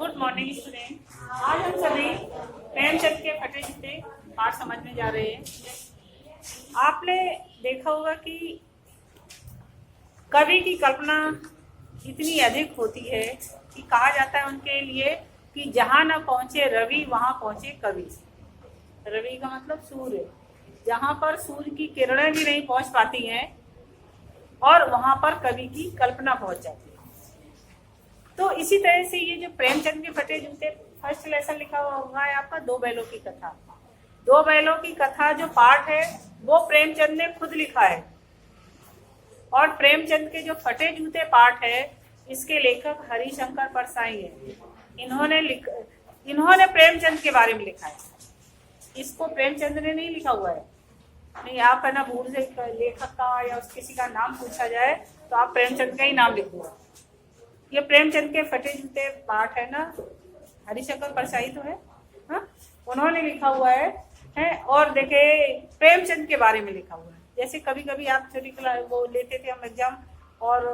Good morning student. आज हम सभी प्रेमचंद के फटे जूते पाठ समझने जा रहे हैं। आपने देखा होगा कि कवि की कल्पना इतनी अधिक होती है कि कहा जाता है उनके लिए कि जहाँ न पहुँचे रवि वहाँ पहुँचे कवि। रवि का मतलब सूर्य, जहाँ पर सूर्य की किरणें भी नहीं पहुँच पाती हैं और वहाँ पर कवि की कल्पना पहुँच जाती है। तो इसी तरह से ये जो प्रेमचंद के फटे जूते फर्स्ट लेसन लिखा हुआ होगा है आपका दो बैलों की कथा। दो बैलों की कथा जो पाठ है वो प्रेमचंद ने खुद लिखा है और प्रेमचंद के जो फटे जूते पाठ है इसके लेखक हरिशंकर परसाई है। इन्होंने प्रेमचंद के बारे में लिखा है, इसको प्रेमचंद ने नहीं लिखा हुआ है। नहीं, आप है ना भूल से लेखक का या किसी का नाम पूछा जाए तो आप प्रेमचंद का ही नाम लिख दो। ये प्रेमचंद के फटे जूते पाठ है ना, हरिशंकर परसाई तो है, हाँ, उन्होंने लिखा हुआ है और देखे प्रेमचंद के बारे में लिखा हुआ है। जैसे कभी कभी आप छोटी क्लास वो लेते थे हम एग्जाम और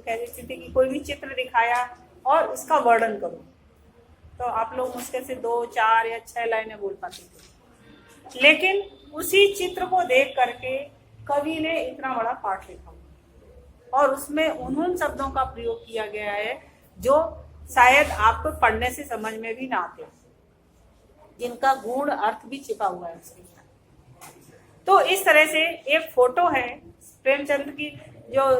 कह देते थे कि कोई भी चित्र दिखाया और इसका वर्णन करो, तो आप लोग मुश्किल से 2, 4 या 6 लाइनें बोल पाते थे, लेकिन उसी चित्र को देख करके कवि ने इतना बड़ा पाठ लिखा और उसमें उन शब्दों का प्रयोग किया गया है जो शायद आपको पढ़ने से समझ में भी ना आते, जिनका गूढ़ अर्थ भी छिपा हुआ है उसके अंदर। तो इस तरह से एक फोटो है प्रेमचंद की, जो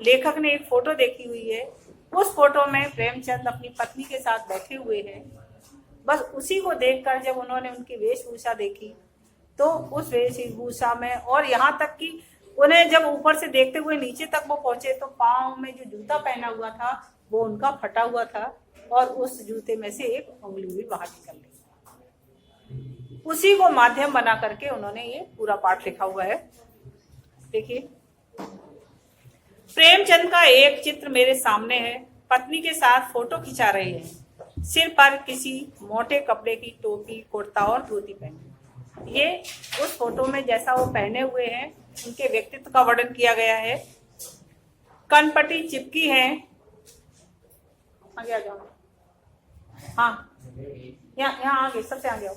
लेखक ने एक फोटो देखी हुई है, उस फोटो में प्रेमचंद अपनी पत्नी के साथ बैठे हुए हैं। बस उसी को देखकर जब उन्होंने उनकी वेशभूषा देखी तो उस वेशभूषा में और यहाँ तक कि उन्हें जब ऊपर से देखते हुए नीचे तक वो पहुंचे तो पाँव में जो जूता पहना हुआ था वो उनका फटा हुआ था और उस जूते में से एक उंगली भी बाहर निकल गई। उसी को माध्यम बना करके उन्होंने ये पूरा पाठ लिखा हुआ है। देखिए, प्रेमचंद का एक चित्र मेरे सामने है। पत्नी के साथ फोटो खिंचा रहे हैं, सिर पर किसी मोटे कपड़े की टोपी, कुर्ता और धोती पहने। ये उस फोटो में जैसा वो पहने हुए हैं उनके व्यक्तित्व का वर्णन किया गया है। कनपटी चिपकी है, आगे आ जाओ, हाँ यहाँ आगे, सबसे आगे आओ।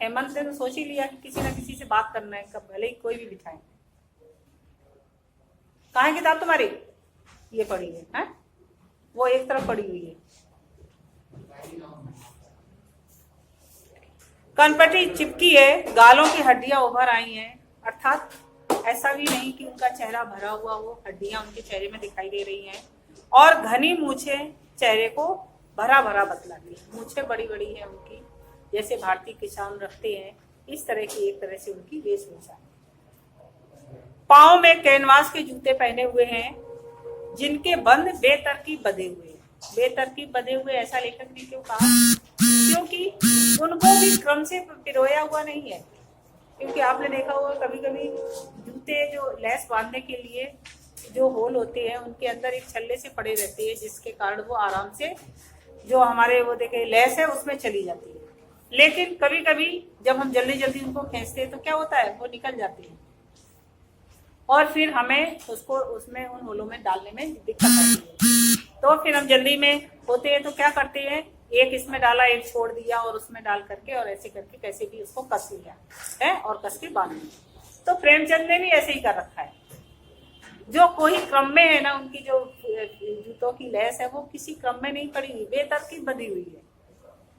हेमंत ने तो सोच ही लिया कि किसी न किसी से बात करना है, कब भले ही कोई भी बिठाए। कहाँ है किताब तुम्हारी? ये पड़ी है, वो एक तरफ पड़ी हुई है। कनपटी चिपकी है, गालों की हड्डियां उभर आई हैं, अर्थात ऐसा भी नहीं कि उनका चेहरा भरा हुआ हो, हड्डियां उनके चेहरे में दिखाई दे रही हैं और घनी मूछें चेहरे को भरा भरा बतलाती है। मूछें बड़ी बड़ी है उनकी, जैसे भारतीय किसान रखते हैं, इस तरह की एक तरह से उनकी वेशभूषा। पाँव में कैनवास के जूते पहने हुए हैं जिनके बंद बेतरकीब बंधे हुए हैं। बेतरकीब बंधे हुए ऐसा लेखक ने क्यों कहा? क्योंकि उनको भी क्रम से पिरोया हुआ नहीं है। क्योंकि आपने देखा होगा कभी कभी जूते जो लेस बांधने के लिए जो होल होते हैं उनके अंदर एक छल्ले से पड़े रहते हैं, जिसके कारण वो आराम से जो हमारे वो देखे लेस है उसमें चली जाती है। लेकिन कभी कभी जब हम जल्दी जल्दी उनको खींचते हैं तो क्या होता है, वो निकल जाती है और फिर हमें उसको उसमें उन होलों में डालने में दिक्कत आती है। तो फिर हम जल्दी में होते हैं तो क्या करते हैं, एक इसमें डाला, एक छोड़ दिया और उसमें डाल करके और ऐसे करके कैसे भी उसको कस लिया है और कस के बांध लिया। तो प्रेमचंद ने भी ऐसे ही कर रखा है। जो कोई क्रम में है ना, उनकी जो जूतों की लेस है वो किसी क्रम में नहीं पड़ी हुई, बेतरकीब बंधी हुई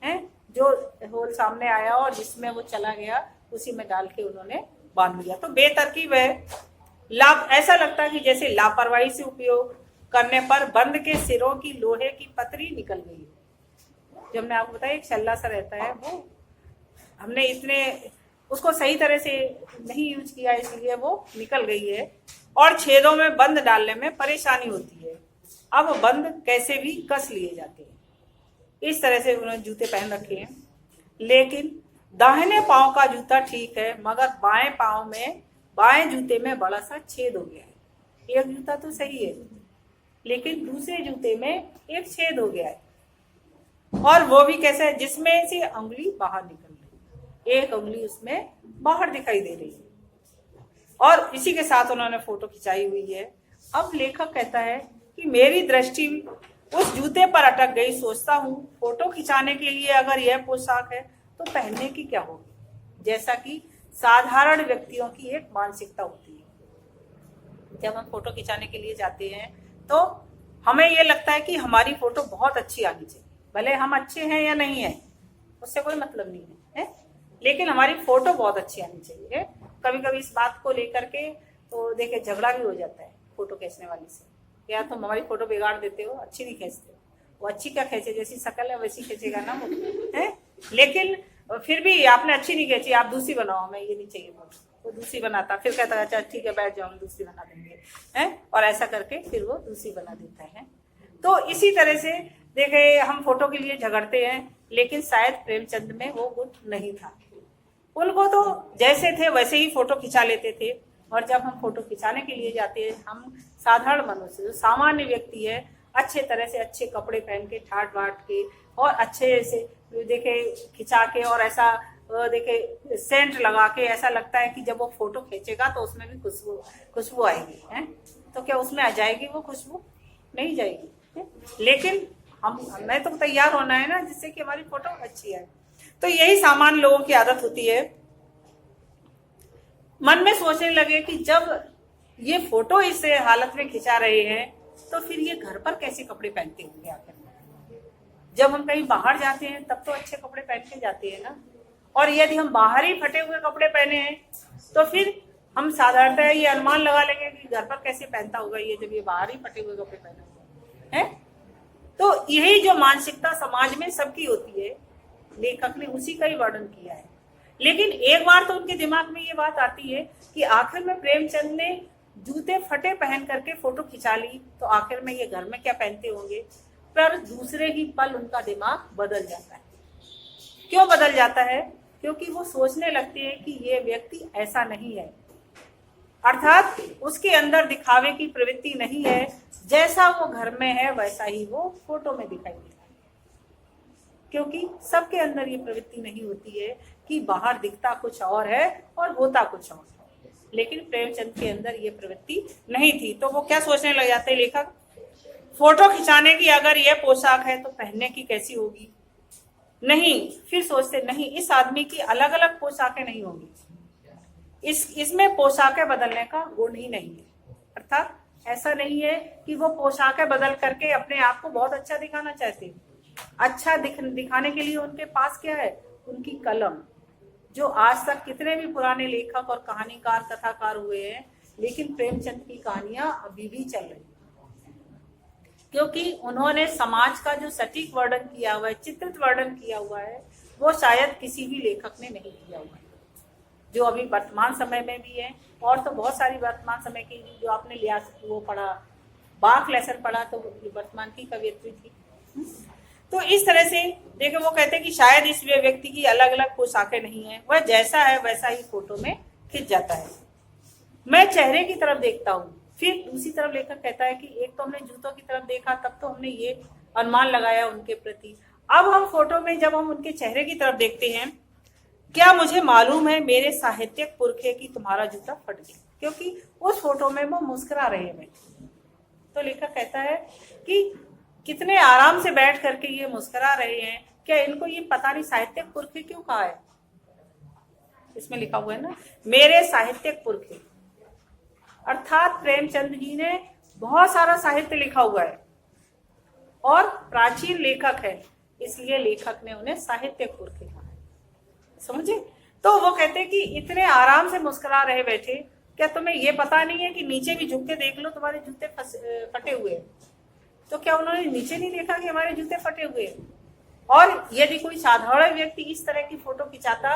है। जो होल सामने आया और जिसमें वो चला गया उसी में डाल के उन्होंने बांध लिया। तो बेतरकीब है। ऐसा लगता है कि जैसे लापरवाही से उपयोग करने पर बंद के सिरों की लोहे की पतरी निकल गई है। जो हमने आपको बताया एक छल्ला सा रहता है, वो हमने इतने उसको सही तरह से नहीं यूज किया इसलिए वो निकल गई है और छेदों में बंद डालने में परेशानी होती है। अब बंद कैसे भी कस लिए जाते हैं। इस तरह से उन्होंने जूते पहन रखे हैं। लेकिन दाहिने पांव का जूता ठीक है, मगर बाएं जूते में बड़ा सा छेद हो गया है। एक जूता तो सही है लेकिन दूसरे जूते में एक छेद हो गया है और वो भी कैसा है, जिसमें से उंगली बाहर निकल रही है, एक उंगली उसमें बाहर दिखाई दे रही है और इसी के साथ उन्होंने फोटो खिंचाई हुई है। अब लेखक कहता है कि मेरी दृष्टि उस जूते पर अटक गई। सोचता हूँ फोटो खिंचाने के लिए अगर यह पोशाक है तो पहनने की क्या होगी। जैसा कि साधारण व्यक्तियों की एक मानसिकता होती है। जब हम फोटो खिंचाने के लिए जाते हैं तो हमें ये लगता है कि हमारी फोटो बहुत अच्छी आनी चाहिए, भले हम अच्छे हैं या नहीं है उससे कोई मतलब नहीं है, लेकिन हमारी फोटो बहुत अच्छी आनी चाहिए। कभी कभी इस बात को लेकर के तो देखिए झगड़ा भी हो जाता है फोटो खींचने वाली से, या तुम हमारी फोटो बिगाड़ देते हो, अच्छी नहीं खींचते हो। वो अच्छी क्या खींचे, जैसी शक्ल है वैसी खींचेगा ना वो, है। लेकिन फिर भी आपने अच्छी नहीं खींची, आप दूसरी बनाओ, हमें ये नहीं चाहिए फोटो। वो दूसरी बनाता, फिर कहता है अच्छा ठीक है बैठ जाओ हम दूसरी बना देंगे, है। और ऐसा करके फिर वो दूसरी बना देता है। तो इसी तरह से देखे हम फोटो के लिए झगड़ते हैं, लेकिन शायद प्रेमचंद में वो गुण नहीं था। उनको तो जैसे थे वैसे ही फोटो खिंचा लेते थे। और जब हम फोटो खिंचाने के लिए जाते हैं, हम साधारण मनुष्य जो सामान्य व्यक्ति है, अच्छे तरह से अच्छे कपड़े पहन के ठाट बाट के और अच्छे से देखे खिंचा के और ऐसा देखे सेंट लगा के, ऐसा लगता है कि जब वो फोटो खींचेगा तो उसमें भी खुशबू आएगी, है। तो क्या उसमें आ जाएगी वो खुशबू? नहीं जाएगी, है? लेकिन हमें तो तैयार होना है ना जिससे कि हमारी फोटो अच्छी आए। तो यही सामान्य लोगों की आदत होती है। मन में सोचने लगे कि जब ये फोटो इस हालत में खिंचा रहे हैं तो फिर ये घर पर कैसे कपड़े पहनते होंगे आखिर। जब हम कहीं बाहर जाते हैं तब तो अच्छे कपड़े पहन के जाते हैं ना, और यदि हम बाहर ही फटे हुए कपड़े पहने हैं तो फिर हम साधारणतः ये अनुमान लगा लेंगे कि घर पर कैसे पहनता होगा ये, जब ये बाहर ही फटे हुए कपड़े पहने हुए हैं। तो यही जो मानसिकता समाज में सबकी होती है, लेखक ने उसी का ही वर्णन किया है। लेकिन एक बार तो उनके दिमाग में ये बात आती है कि आखिर में प्रेमचंद ने जूते फटे पहन करके फोटो खिंचा ली, तो आखिर में ये घर में क्या पहनते होंगे। पर दूसरे ही पल उनका दिमाग बदल जाता है। क्यों बदल जाता है? क्योंकि वो सोचने लगते हैं कि ये व्यक्ति ऐसा नहीं है, अर्थात उसके अंदर दिखावे की प्रवृत्ति नहीं है। जैसा वो घर में है वैसा ही वो फोटो में दिखाई देता है। क्योंकि सबके अंदर ये प्रवृत्ति नहीं होती है कि बाहर दिखता कुछ और है और होता कुछ और है। लेकिन प्रेमचंद के अंदर ये प्रवृत्ति नहीं थी। तो वो क्या सोचने लग जाते लेखक, फोटो खिंचाने की अगर ये पोशाक है तो पहनने की कैसी होगी। नहीं, फिर सोचते नहीं, इस आदमी की अलग अलग पोशाकें नहीं होंगी, इसमें पोशाकें बदलने का गुण ही नहीं है। अर्थात ऐसा नहीं है कि वो पोशाकें बदल करके अपने आप को बहुत अच्छा दिखाना चाहते हैं। अच्छा दिखाने के लिए उनके पास क्या है, उनकी कलम। जो आज तक कितने भी पुराने लेखक और कहानीकार कथाकार हुए हैं, लेकिन प्रेमचंद की कहानियां अभी भी चल रही, क्योंकि उन्होंने समाज का जो सटीक वर्णन किया हुआ है, चित्रित वर्णन किया हुआ है, वो शायद किसी भी लेखक ने नहीं किया हुआ है, जो अभी वर्तमान समय में भी है। और तो बहुत सारी वर्तमान समय की जो आपने लिया वो पढ़ा, बाख लेसन पढ़ा, तो वर्तमान की कवियत्री थी। तो इस तरह से देखो वो कहते हैं कि शायद इस व्यक्ति की अलग अलग पोशाकें नहीं है, वह जैसा है वैसा ही फोटो में खिंच जाता है। मैं चेहरे की तरफ देखता हूँ। फिर दूसरी तरफ लेखक कहता है कि एक तो हमने जूतों की तरफ देखा, तब तो हमने ये अनुमान लगाया उनके प्रति। अब हम फोटो में जब हम उनके चेहरे की तरफ देखते हैं, क्या मुझे मालूम है मेरे साहित्यिक पुरखे की तुम्हारा जूता फट गया, क्योंकि उस फोटो में वो मुस्कुरा रहे हैं। तो लेखक कहता है कि कितने आराम से बैठ करके ये मुस्कुरा रहे हैं, क्या इनको ये पता नहीं साहित्यिक पुरखे क्यों कहा है। इसमें लिखा हुआ है ना, मेरे साहित्यिक पुरखे, अर्थात प्रेमचंद जी ने बहुत सारा साहित्य लिखा हुआ है और प्राचीन लेखक है, इसलिए लेखक ने उन्हें साहित्यिक पुरखे कहा है। समझे? तो वो कहते हैं कि इतने आराम से मुस्कुरा रहे बैठे, क्या तुम्हें ये पता नहीं है कि नीचे भी झुक के देख लो तुम्हारे जूते फटे हुए हैं। तो क्या उन्होंने नीचे नहीं देखा कि हमारे जूते फटे हुए हैं? और यदि कोई साधारण व्यक्ति इस तरह की फोटो खिंचाता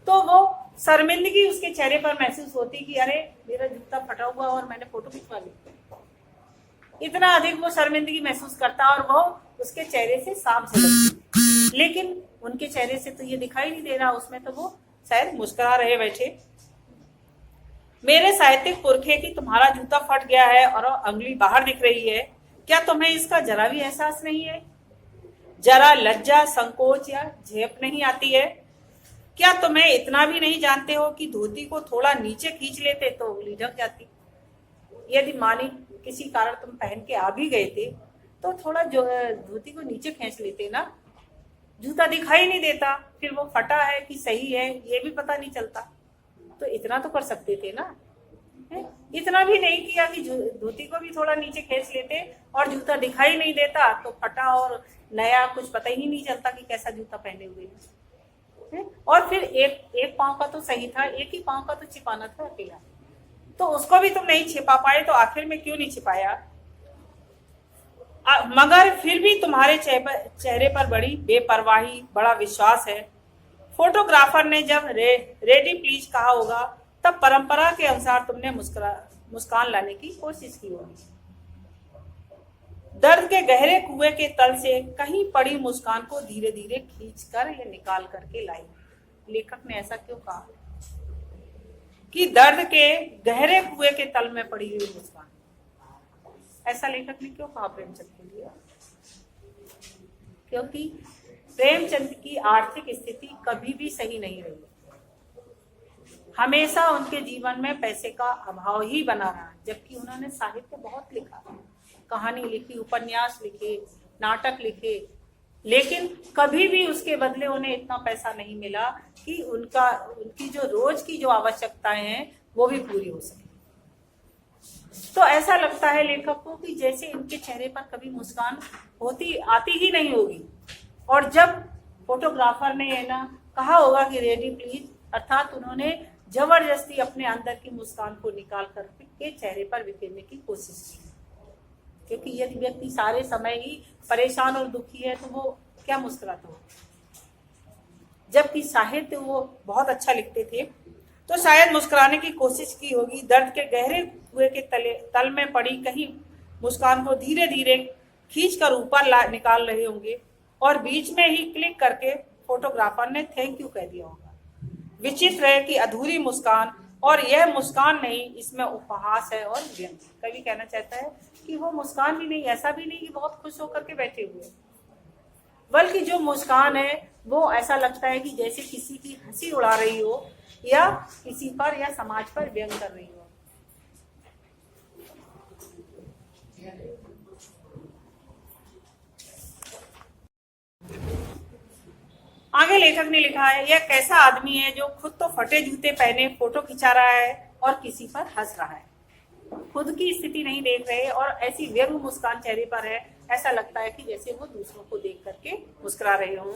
तो वो शर्मिंदगी उसके चेहरे पर महसूस होती कि अरे मेरा जूता फटा हुआ और मैंने फोटो खिंचवा ली। इतना अधिक वो शर्मिंदगी महसूस करता और वो उसके चेहरे से साफ झलकती। लेकिन उनके चेहरे से तो ये दिखाई नहीं दे रहा, उसमें तो वो शायद मुस्कुरा रहे बैठे। मेरे साहित्यिक पुरखे की तुम्हारा जूता फट गया है और अंगुली बाहर दिख रही है, क्या तुम्हें इसका जरा भी एहसास नहीं है? जरा लज्जा, संकोच या झेप नहीं आती है? क्या तुम्हें इतना भी नहीं जानते हो कि धोती को थोड़ा नीचे खींच लेते तो उंगली ढक जाती? यदि मानी किसी कारण तुम पहन के आ भी गए थे तो थोड़ा जो धोती को नीचे खींच लेते ना, जूता दिखाई नहीं देता, फिर वो फटा है कि सही है ये भी पता नहीं चलता। तो इतना तो कर सकते थे ना, है? इतना भी नहीं किया कि धोती को भी थोड़ा नीचे खींच लेते और जूता दिखाई नहीं देता तो फटा और नया कुछ पता ही नहीं चलता कि कैसा जूता पहने हुए है। और फिर एक पांव का तो सही था, एक ही पांव का तो छिपाना था अकेला, तो उसको भी तुम नहीं छिपा पाए, तो आखिर में क्यों नहीं छिपाया? मगर फिर भी तुम्हारे चेहरे पर बड़ी बेपरवाही, बड़ा विश्वास है। फोटोग्राफर ने जब रेडी प्लीज कहा होगा तब परंपरा के अनुसार तुमने मुस्कान लाने की कोशिश की होगी। दर्द के गहरे कुएं के तल से कहीं पड़ी मुस्कान को धीरे धीरे खींचकर या निकाल करके लाई। लेखक ने ऐसा क्यों कहा कि दर्द के गहरे कुएं के तल में पड़ी हुई मुस्कान? ऐसा लेखक ने क्यों कहा प्रेमचंद के लिए? क्योंकि प्रेमचंद की आर्थिक स्थिति कभी भी सही नहीं रही, हमेशा उनके जीवन में पैसे का अभाव ही बना रहा, जबकि उन्होंने साहित्य बहुत लिखा, कहानी लिखी, उपन्यास लिखे, नाटक लिखे, लेकिन कभी भी उसके बदले उन्हें इतना पैसा नहीं मिला कि उनकी जो रोज की जो आवश्यकताएं हैं वो भी पूरी हो सके। तो ऐसा लगता है लेखक को कि जैसे इनके चेहरे पर कभी मुस्कान आती ही नहीं होगी। और जब फोटोग्राफर ने ये ना कहा होगा कि रेडी प्लीज, अर्थात उन्होंने जबरदस्ती अपने अंदर की मुस्कान को निकाल करके चेहरे पर बिखेरने की कोशिश की, क्योंकि यदि व्यक्ति सारे समय ही परेशान और दुखी है तो वो क्या मुस्कुराता हो। जबकि साहित्य वो बहुत अच्छा लिखते थे, तो शायद मुस्कुराने की कोशिश की होगी। दर्द के गहरे कुएं के तल में पड़ी कहीं मुस्कान को धीरे धीरे खींचकर ऊपर निकाल रहे होंगे और बीच में ही क्लिक करके फोटोग्राफर ने थैंक यू कह दिया होगा। विचित्र है कि अधूरी मुस्कान, और यह मुस्कान नहीं, इसमें उपहास है और व्यंग। कवि कहना चाहता है कि वो मुस्कान भी नहीं, ऐसा भी नहीं कि बहुत खुश होकर के बैठे हुए, बल्कि जो मुस्कान है वो ऐसा लगता है कि जैसे किसी की हंसी उड़ा रही हो या किसी पर या समाज पर व्यंग कर रही हो। आगे लेखक ने लिखा है, यह कैसा आदमी है जो खुद तो फटे जूते पहने फोटो खिंचा रहा है और किसी पर हंस रहा है। खुद की स्थिति नहीं देख रहे और ऐसी व्यंग मुस्कान चेहरे पर है, ऐसा लगता है कि जैसे वो दूसरों को देख करके मुस्कुरा रहे हों।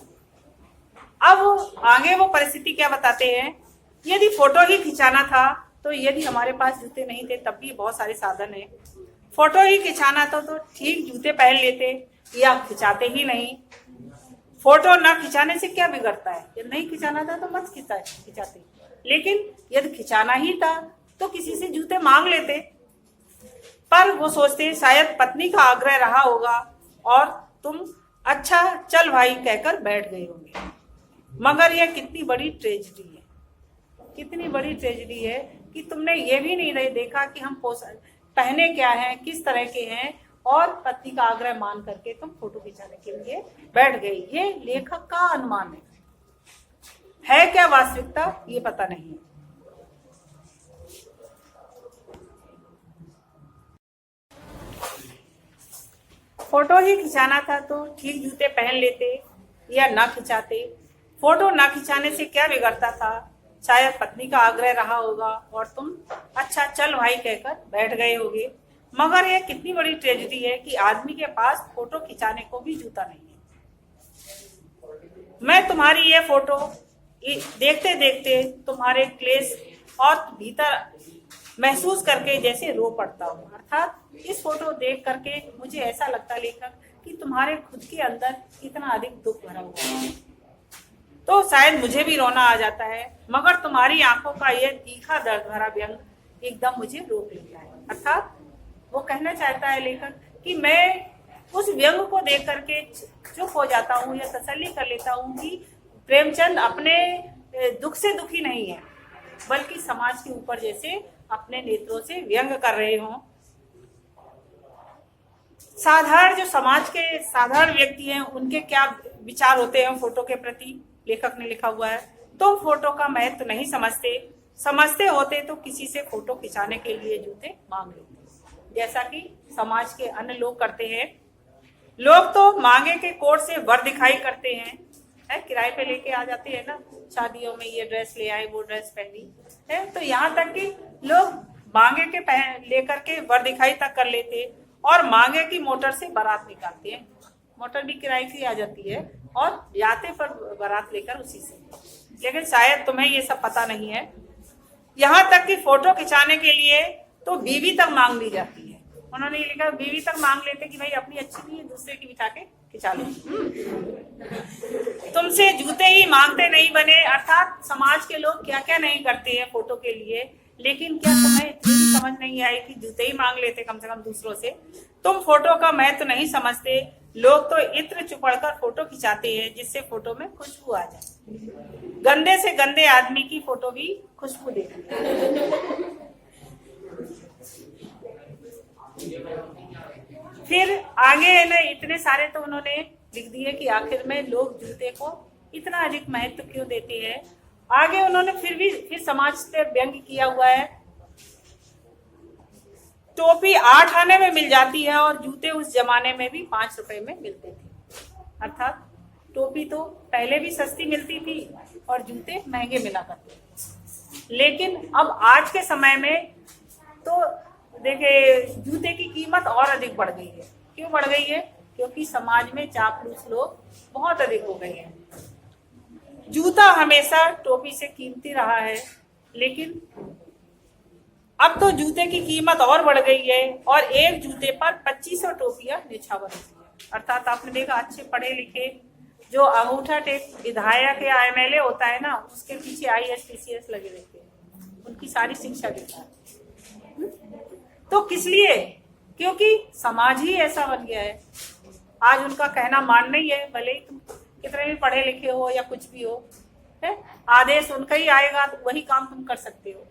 अब आगे वो परिस्थिति क्या बताते हैं, यदि फोटो ही खिंचाना था तो यदि हमारे पास जूते नहीं थे तब भी बहुत सारे साधन है। फोटो ही खिंचाना था तो ठीक जूते पहन लेते या खिंचाते ही नहीं। फोटो ना खिंचाने से क्या बिगड़ता है, यदि नहीं खिंचाना था तो मत खिंचाते, लेकिन यदि खिंचाना ही था तो किसी से जूते मांग लेते। पर वो सोचते शायद पत्नी का आग्रह रहा होगा और तुम अच्छा चल भाई कहकर बैठ गए होंगे। मगर यह कितनी बड़ी ट्रेजेडी है, कितनी बड़ी ट्रेजेडी है कि तुमने ये भी नहीं देखा कि हम पहने क्या हैं, किस तरह के हैं, और पति का आग्रह मान करके तुम फोटो खिंचाने के लिए बैठ गई। ये लेखक का अनुमान है क्या वास्तविकता ये पता नहीं है। फोटो ही खिंचाना था तो ठीक जूते पहन लेते या ना खिंचाते। फोटो ना खिंचाने से क्या बिगड़ता था, शायद पत्नी का आग्रह रहा होगा और तुम अच्छा चल भाई कहकर बैठ गए होगे। मगर यह कितनी बड़ी ट्रेजेडी है कि आदमी के पास फोटो खिंचाने को भी जूता नहीं है। मैं तुम्हारी यह फोटो देखते देखते तुम्हारे क्लेश और भीतर महसूस करके जैसे रो पड़ता हूँ। अर्थात इस फोटो देख करके मुझे ऐसा लगता लेखक कि तुम्हारे खुद के अंदर कितना अधिक दुख भरा हुआ है, तो शायद मुझे भी रोना आ जाता है। मगर तुम्हारी आंखों का यह तीखा दर्द भरा व्यंग एकदम मुझे रोक लेता है। अर्थात वो कहना चाहता है लेखक कि मैं उस व्यंग को देख करके चुप हो जाता हूँ या तसल्ली कर लेता हूँ कि प्रेमचंद अपने दुख से दुखी नहीं है, बल्कि समाज के ऊपर जैसे अपने नेत्रों से व्यंग कर रहे हों। साधारण जो समाज के साधारण व्यक्ति हैं उनके क्या विचार होते हैं फोटो के प्रति, लेखक ने लिखा हुआ है। तुम फोटो का महत्व नहीं समझते होते तो किसी से फोटो खिंचाने के लिए जूते मांग लेते, जैसा कि समाज के अन्य लोग करते हैं। लोग तो मांगे के कोट से वर दिखाई करते हैं, है किराए पे लेके आ जाते हैं ना, शादियों में ये ड्रेस ले आए, वो ड्रेस पहनी है। तो यहाँ तक कि लोग मांगे के लेकर के वर दिखाई तक कर लेते और मांगे की मोटर से बारात निकालते हैं। मोटर भी किराए की आ जाती है और जाते पर बारात लेकर उसी से। लेकिन शायद तुम्हें ये सब पता नहीं है, यहाँ तक कि फोटो खिंचाने के लिए तो बीवी तक मांग ली जाती है। उन्होंने ये लिखा, बीवी तक मांग लेते कि भाई अपनी अच्छी नहीं है, दूसरे की बिठा के खिंचा लो। तुमसे जूते ही मांगते नहीं बने, अर्थात समाज के लोग क्या क्या नहीं करते हैं फोटो के लिए। लेकिन क्या तुम्हें इतनी भी समझ नहीं आई कि जूते ही मांग लेते कम से कम दूसरों से? तुम फोटो का महत्व तो नहीं समझते। लोग तो इत्र चुपड़कर फोटो खिंचाते हैं जिससे फोटो में खुशबू आ जाए। गंदे से गंदे आदमी की फोटो भी खुशबू देती है। फिर आगे है ना, इतने सारे तो उन्होंने लिख दिए कि आखिर में लोग जूते को इतना अधिक महत्व क्यों देते हैं। आगे उन्होंने फिर समाज से व्यंग्य किया हुआ है। टोपी 8 आने में मिल जाती है और जूते उस जमाने में भी 5 रुपए में मिलते थे। अर्थात टोपी तो पहले भी सस्ती मिलती थी और जूते महंगे मिला करते थे। लेकिन अब आज के समय में तो देखिए जूते की कीमत और अधिक बढ़ गई है। क्यों बढ़ गई है? क्योंकि समाज में चापलूस लोग बहुत अधिक हो गए हैं। जूता हमेशा टोपी से कीमती रहा है, लेकिन अब तो जूते की कीमत और बढ़ गई है और एक जूते पर 2500 टोपियां निछावर होती है। अर्थात आपने देखा, अच्छे पढ़े लिखे जो अंगूठा टेक विधायक या MLA होता है ना, उसके पीछे IAS TCS लगे रहते हैं, उनकी सारी शिक्षा देता है। तो किस लिए? क्योंकि समाज ही ऐसा बन गया है। आज उनका कहना मानना ही है, भले ही तुम कितने भी पढ़े लिखे हो या कुछ भी हो, है आदेश उनका ही आएगा तो वही काम तुम कर सकते हो।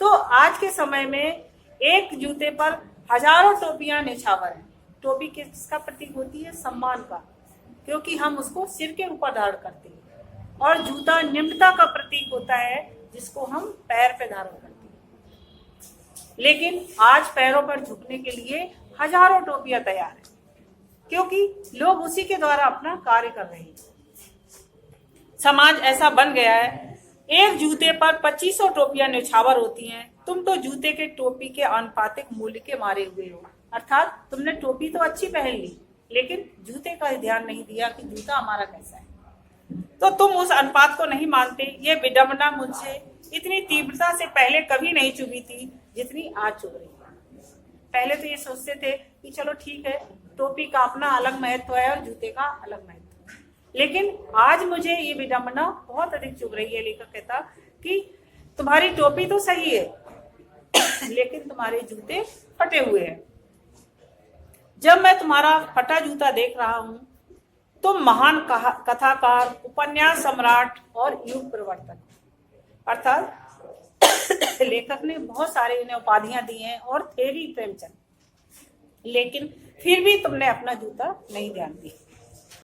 तो आज के समय में एक जूते पर हजारों टोपियां निछावर हैं। टोपी किसका प्रतीक होती है? सम्मान का, क्योंकि हम उसको सिर के ऊपर धारण करते हैं। और जूता निम्नता का प्रतीक होता है जिसको हम पैर पे धारण करते हैं। लेकिन आज पैरों पर झुकने के लिए हजारों टोपियां तैयार हैं, क्योंकि लोग उसी के द्वारा अपना कार्य कर रहे हैं। समाज ऐसा बन गया है, एक जूते पर 2500 टोपियां निछावर होती हैं। तुम तो जूते के टोपी के आनुपातिक मूल्य के मारे हुए हो। अर्थात तुमने टोपी तो अच्छी पहन ली, लेकिन जूते का ध्यान नहीं दिया कि जूता हमारा कैसा है। तो तुम उस अनुपात को नहीं मानते। ये विडंबना मुझसे इतनी तीव्रता से पहले कभी नहीं चुभी थी जितनी आज चुभ रही है। पहले तो ये सोचते थे कि चलो ठीक है, टोपी का अपना अलग महत्व है और जूते का अलग महत्व, लेकिन आज मुझे ये विडंबना बहुत अधिक चुभ रही है। लेखक कहता कि तुम्हारी टोपी तो सही है लेकिन तुम्हारे जूते फटे हुए हैं। जब मैं तुम्हारा फटा जूता देख रहा हूं, तुम महान कथाकार, उपन्यास सम्राट और युग प्रवर्तक, अर्थात लेखक ने बहुत सारे इन्हें उपाधियां दी हैं और थे भी प्रेमचंद, लेकिन फिर भी तुमने अपना जूता नहीं ध्यान दी।